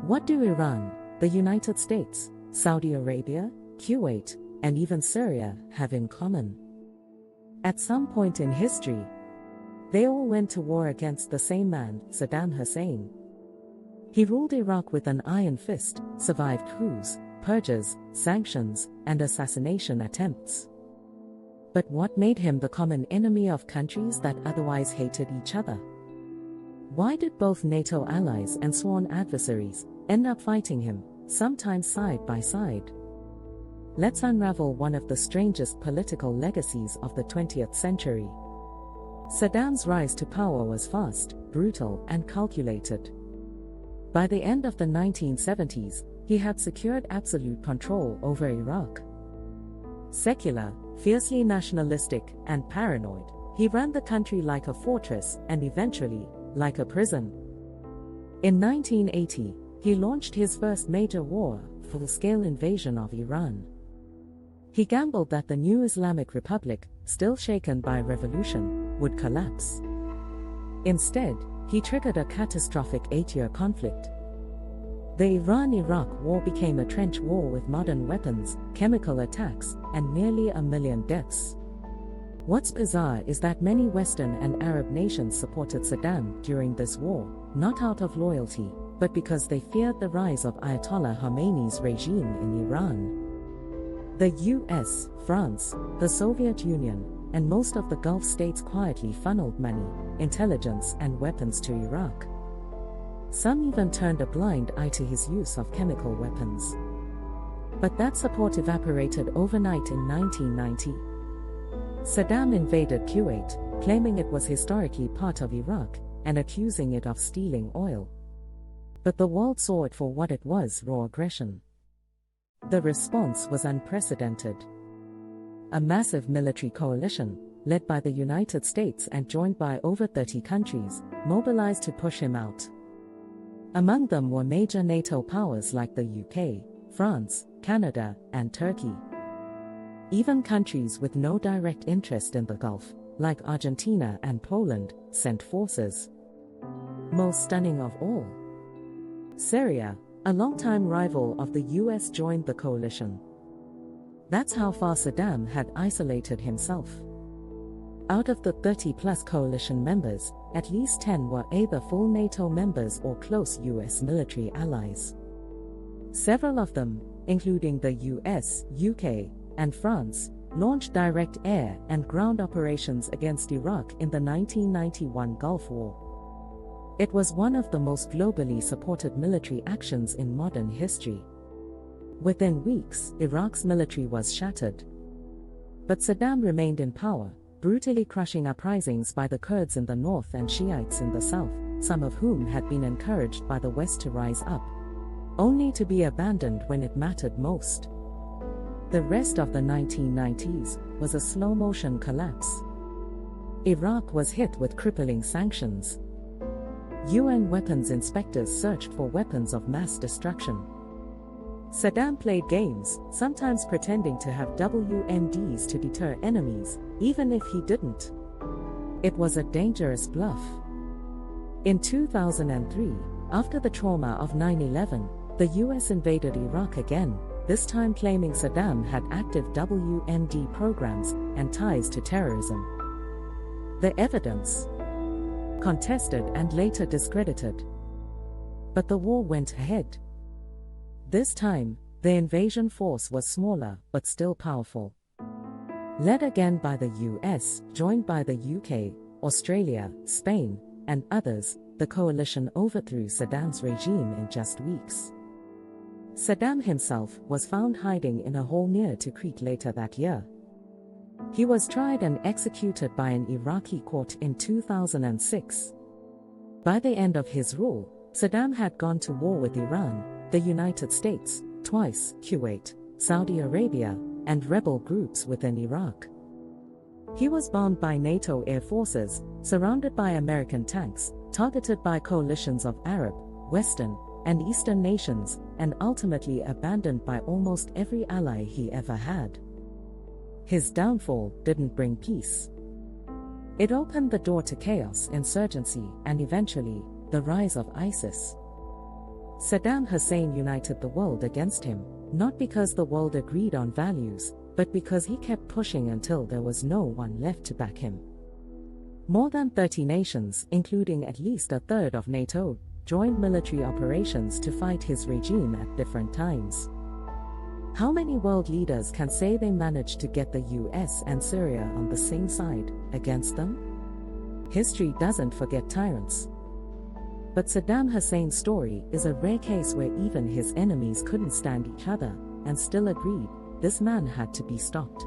What do Iran, the United States, Saudi Arabia, Kuwait, and even Syria have in common? At some point in history, they all went to war against the same man, Saddam Hussein. He ruled Iraq with an iron fist, survived coups, purges, sanctions, and assassination attempts. But what made him the common enemy of countries that otherwise hated each other? Why did both NATO allies and sworn adversaries end up fighting him, sometimes side by side? Let's unravel one of the strangest political legacies of the 20th century. Saddam's rise to power was fast, brutal, and calculated. By the end of the 1970s, he had secured absolute control over Iraq. Secular, fiercely nationalistic, and paranoid, he ran the country like a fortress and eventually, like a prison. In 1980, he launched his first major war, full-scale invasion of Iran. He gambled that the new Islamic Republic, still shaken by revolution, would collapse. Instead, he triggered a catastrophic 8-year conflict. The Iran-Iraq War became a trench war with modern weapons, chemical attacks, and nearly 1 million deaths. What's bizarre is that many Western and Arab nations supported Saddam during this war, not out of loyalty, but because they feared the rise of Ayatollah Khomeini's regime in Iran. The US, France, the Soviet Union, and most of the Gulf states quietly funneled money, intelligence, and weapons to Iraq. Some even turned a blind eye to his use of chemical weapons. But that support evaporated overnight in 1990. Saddam invaded Kuwait, claiming it was historically part of Iraq, and accusing it of stealing oil. But the world saw it for what it was: raw aggression. The response was unprecedented. A massive military coalition, led by the United States and joined by over 30 countries, mobilized to push him out. Among them were major NATO powers like the UK, France, Canada, and Turkey. Even countries with no direct interest in the Gulf, like Argentina and Poland, sent forces. Most stunning of all, Syria, a longtime rival of the US, joined the coalition. That's how far Saddam had isolated himself. Out of the 30-plus coalition members, at least 10 were either full NATO members or close US military allies. Several of them, including the US, UK, and France, launched direct air and ground operations against Iraq in the 1991 Gulf War. It was one of the most globally supported military actions in modern history. Within weeks, Iraq's military was shattered. But Saddam remained in power, brutally crushing uprisings by the Kurds in the north and Shiites in the south, some of whom had been encouraged by the West to rise up, only to be abandoned when it mattered most. The rest of the 1990s was a slow-motion collapse. Iraq was hit with crippling sanctions. UN weapons inspectors searched for weapons of mass destruction. Saddam played games, sometimes pretending to have WMDs to deter enemies, even if he didn't. It was a dangerous bluff. In 2003, after the trauma of 9/11, the US invaded Iraq again, this time claiming Saddam had active WMD programs and ties to terrorism. The evidence? Contested and later discredited. But the war went ahead. This time, the invasion force was smaller but still powerful. Led again by the US, joined by the UK, Australia, Spain, and others, the coalition overthrew Saddam's regime in just weeks. Saddam himself was found hiding in a hole near Tikrit later that year. He was tried and executed by an Iraqi court in 2006. By the end of his rule, Saddam had gone to war with Iran, the United States, twice, Kuwait, Saudi Arabia, and rebel groups within Iraq. He was bombed by NATO air forces, surrounded by American tanks, targeted by coalitions of Arab, Western, and Eastern nations, and ultimately abandoned by almost every ally he ever had. His downfall didn't bring peace. It opened the door to chaos, insurgency, and eventually, the rise of ISIS. Saddam Hussein united the world against him, not because the world agreed on values, but because he kept pushing until there was no one left to back him. More than 30 nations, including at least a third of NATO, joined military operations to fight his regime at different times. How many world leaders can say they managed to get the US and Syria on the same side against them? History doesn't forget tyrants. But Saddam Hussein's story is a rare case where even his enemies couldn't stand each other and still agreed this man had to be stopped.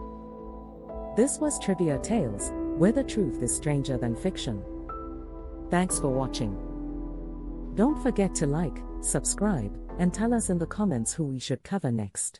This was Trivia Tales, where the truth is stranger than fiction. Thanks for watching. Don't forget to like, subscribe, and tell us in the comments who we should cover next.